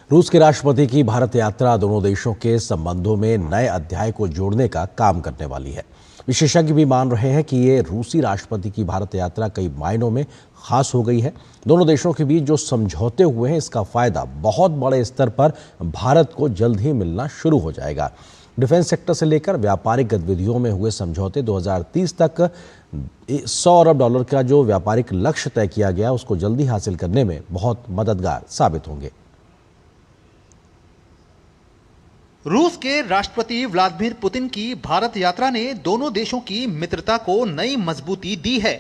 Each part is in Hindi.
रूस के राष्ट्रपति की भारत यात्रा दोनों देशों के संबंधों में नए अध्याय को जोड़ने का काम करने वाली है। विशेषज्ञ भी मान रहे हैं कि ये रूसी राष्ट्रपति की भारत यात्रा कई मायनों में खास हो गई है। दोनों देशों के बीच जो समझौते हुए हैं, इसका फायदा बहुत बड़े स्तर पर भारत को जल्द ही मिलना शुरू हो जाएगा। डिफेंस सेक्टर से लेकर व्यापारिक गतिविधियों में हुए समझौते 2030 तक $100 अरब का जो व्यापारिक लक्ष्य तय किया गया, उसको जल्दी हासिल करने में बहुत मददगार साबित होंगे। रूस के राष्ट्रपति व्लादिमीर पुतिन की भारत यात्रा ने दोनों देशों की मित्रता को नई मजबूती दी है।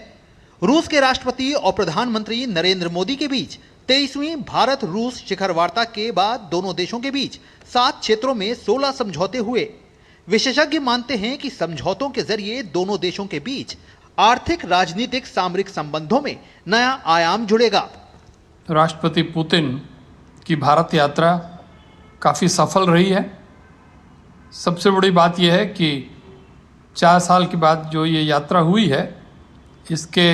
रूस के राष्ट्रपति और प्रधानमंत्री नरेंद्र मोदी के बीच 23वीं भारत रूस शिखर वार्ता के बाद दोनों देशों के बीच 7 क्षेत्रों में 16 समझौते हुए। विशेषज्ञ मानते हैं कि समझौतों के जरिए दोनों देशों के बीच आर्थिक, राजनीतिक, सामरिक संबंधों में नया आयाम जुड़ेगा। राष्ट्रपति पुतिन की भारत यात्रा काफ़ी सफल रही है। सबसे बड़ी बात यह है कि 4 साल के बाद जो ये यात्रा हुई है, इसके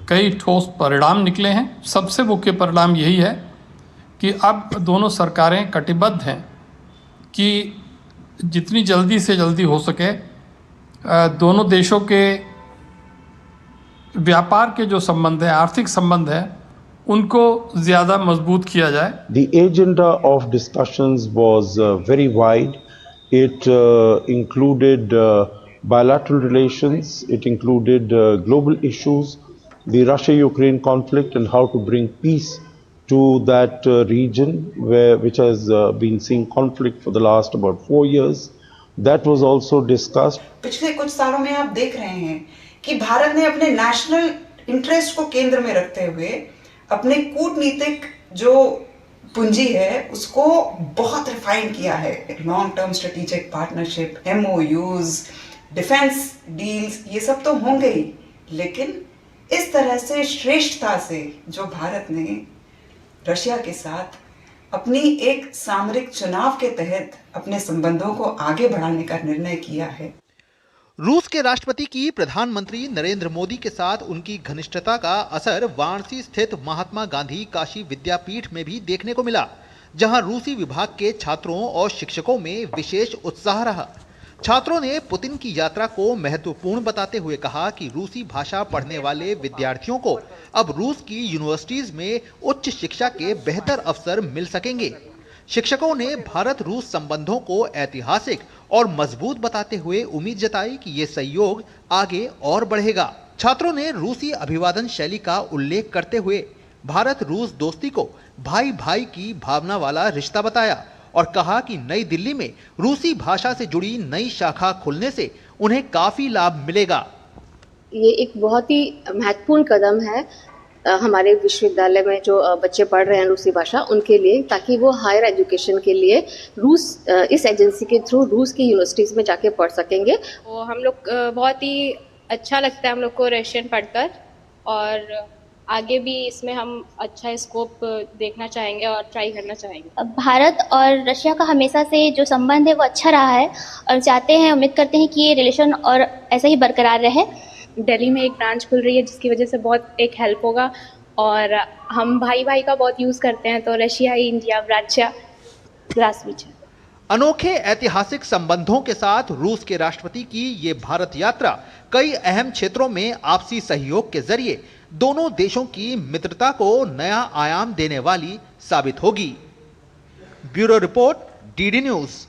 कई ठोस परिणाम निकले हैं। सबसे मुख्य परिणाम यही है कि अब दोनों सरकारें कटिबद्ध हैं कि जितनी जल्दी से जल्दी हो सके दोनों देशों के व्यापार के जो संबंध है, आर्थिक संबंध है, उनको ज़्यादा मजबूत किया जाए। The agenda of discussions was very wide. It included bilateral relations, it included global issues, the Russia-Ukraine conflict and how to bring peace to that region which has been seeing conflict for the last about 4 years. That was also discussed. पिछले कुछ सालों में आप देख रहे हैं कि भारत ने अपने नेशनल इंटरेस्ट को केंद्र में रखते हुए अपने कूटनीतिक जो पूंजी है उसको बहुत रिफाइन किया है। Long term strategic partnership, MOUs, defence deals, ये सब तो होंगे ही, लेकिन इस तरह से श्रेष्ठता से जो भारत ने रशिया के साथ अपनी एक सामरिक चुनाव के तहत अपने संबंधों को आगे बढ़ाने का निर्णय किया है। रूस के राष्ट्रपति की प्रधानमंत्री नरेंद्र मोदी के साथ उनकी घनिष्ठता का असर वाराणसी स्थित महात्मा गांधी काशी विद्यापीठ में भी देखने को मिला, जहां रूसी विभाग के छात्रों और शिक्षकों में विशेष उत्साह रहा। छात्रों ने पुतिन की यात्रा को महत्वपूर्ण बताते हुए कहा कि रूसी भाषा पढ़ने वाले विद्यार्थियों को अब रूस की यूनिवर्सिटीज में उच्च शिक्षा के बेहतर अवसर मिल सकेंगे। शिक्षकों ने भारत रूस संबंधों को ऐतिहासिक और मजबूत बताते हुए उम्मीद जताई कि ये सहयोग आगे और बढ़ेगा। छात्रों ने रूसी अभिवादन शैली का उल्लेख करते हुए भारत रूस दोस्ती को भाई भाई की भावना वाला रिश्ता बताया और कहा कि नई दिल्ली में रूसी भाषा से जुड़ी नई शाखा खुलने से उन्हें काफी लाभ मिलेगा। ये एक बहुत ही महत्वपूर्ण कदम है हमारे विश्वविद्यालय में जो बच्चे पढ़ रहे हैं रूसी भाषा, उनके लिए, ताकि वो हायर एजुकेशन के लिए रूस इस एजेंसी के थ्रू रूस की यूनिवर्सिटीज़ में जाके पढ़ सकेंगे। और हम लोग बहुत ही अच्छा लगता है हम लोग को रशियन पढ़कर, और आगे भी इसमें हम अच्छा स्कोप देखना चाहेंगे और ट्राई करना चाहेंगे। भारत और रशिया का हमेशा से जो संबंध है वो अच्छा रहा है और चाहते हैं, उम्मीद करते हैं कि ये रिलेशन और ऐसा ही बरकरार रहे। दिल्ली में एक ब्रांच खुल रही है जिसकी वजह से बहुत एक हेल्प होगा, और हम भाई भाई का बहुत यूज़ करते हैं, तो रशिया इंडिया ब्राच्या ग्लास बीच है। अनोखे ऐतिहासिक संबंधों के साथ रूस के राष्ट्रपति की ये भारत यात्रा कई अहम क्षेत्रों में आपसी सहयोग के जरिए दोनों देशों की मित्रता को नया आयाम देने वाली साबित होगी। Bureau report, DD news.